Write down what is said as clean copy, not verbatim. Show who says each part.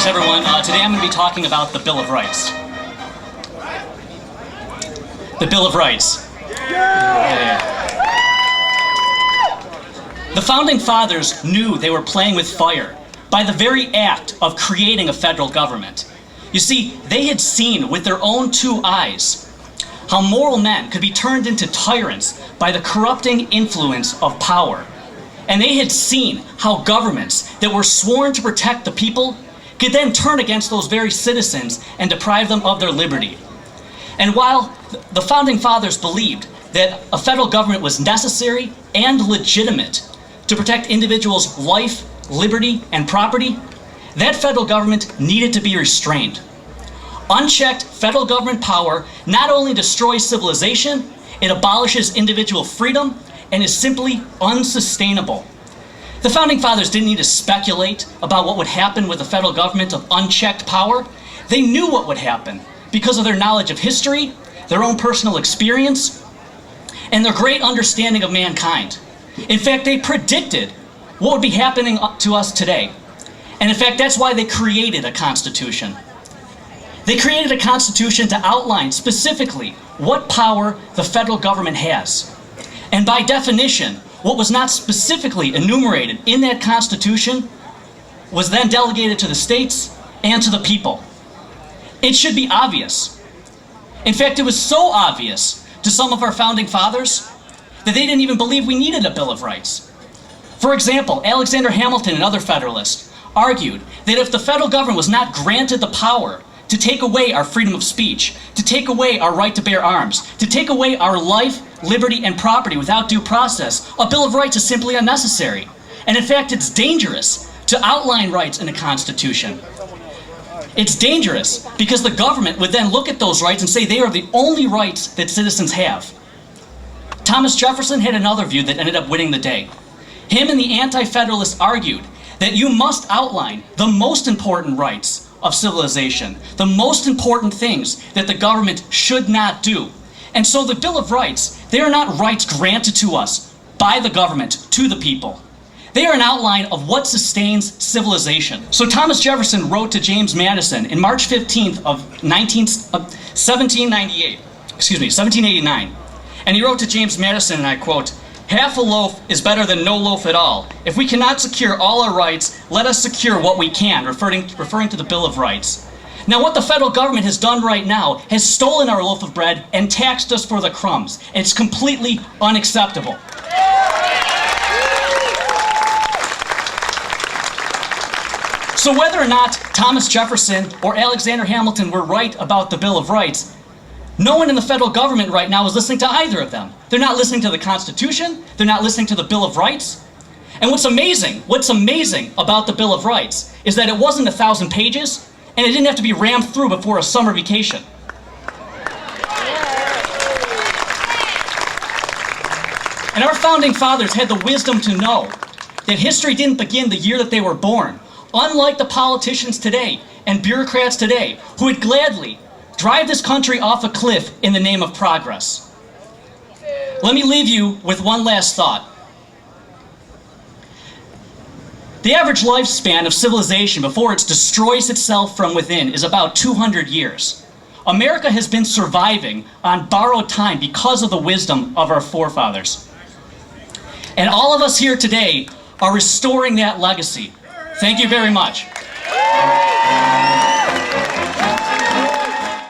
Speaker 1: Thanks, everyone. Today I'm going to be talking about the Bill of Rights. The Bill of Rights. Yeah. The Founding Fathers knew they were playing with fire by the very act of creating a federal government. You see, they had seen with their own two eyes how moral men could be turned into tyrants by the corrupting influence of power. And they had seen how governments that were sworn to protect the people could then turn against those very citizens and deprive them of their liberty. And while the Founding Fathers believed that a federal government was necessary and legitimate to protect individuals' life, liberty, and property, that federal government needed to be restrained. Unchecked federal government power not only destroys civilization, it abolishes individual freedom and is simply unsustainable. The Founding Fathers didn't need to speculate about what would happen with a federal government of unchecked power. They knew what would happen because of their knowledge of history, their own personal experience, and their great understanding of mankind. In fact, they predicted what would be happening to us today. And in fact, that's why they created a constitution. They created a constitution to outline specifically what power the federal government has. And by definition, what was not specifically enumerated in that constitution was then delegated to the states and to the people. It should be obvious. In fact, it was so obvious to some of our founding fathers that they didn't even believe we needed a Bill of Rights. For example, Alexander Hamilton and other Federalists argued that if the federal government was not granted the power to take away our freedom of speech, to take away our right to bear arms, to take away our life, liberty, and property without due process, a Bill of Rights is simply unnecessary. And in fact, it's dangerous to outline rights in a constitution. It's dangerous because the government would then look at those rights and say they are the only rights that citizens have. Thomas Jefferson had another view that ended up winning the day. Him and the Anti-Federalists argued that you must outline the most important rights of civilization, the most important things that the government should not do. And so the Bill of Rights, they are not rights granted to us by the government to the people. They are an outline of what sustains civilization. So Thomas Jefferson wrote to James Madison in March 15th of 1789. And he wrote to James Madison, and I quote, "Half a loaf is better than no loaf at all. If we cannot secure all our rights, let us secure what we can," referring to the Bill of Rights. Now, what the federal government has done right now has stolen our loaf of bread and taxed us for the crumbs. It's completely unacceptable. So whether or not Thomas Jefferson or Alexander Hamilton were right about the Bill of Rights, no one in the federal government right now is listening to either of them. They're not listening to the Constitution. They're not listening to the Bill of Rights. And what's amazing about the Bill of Rights is that it wasn't 1,000 pages, and it didn't have to be rammed through before a summer vacation. And our founding fathers had the wisdom to know that history didn't begin the year that they were born, unlike the politicians today and bureaucrats today who would gladly drive this country off a cliff in the name of progress. Let me leave you with one last thought. The average lifespan of civilization before it destroys itself from within is about 200 years. America has been surviving on borrowed time because of the wisdom of our forefathers. And all of us here today are restoring that legacy. Thank you very much.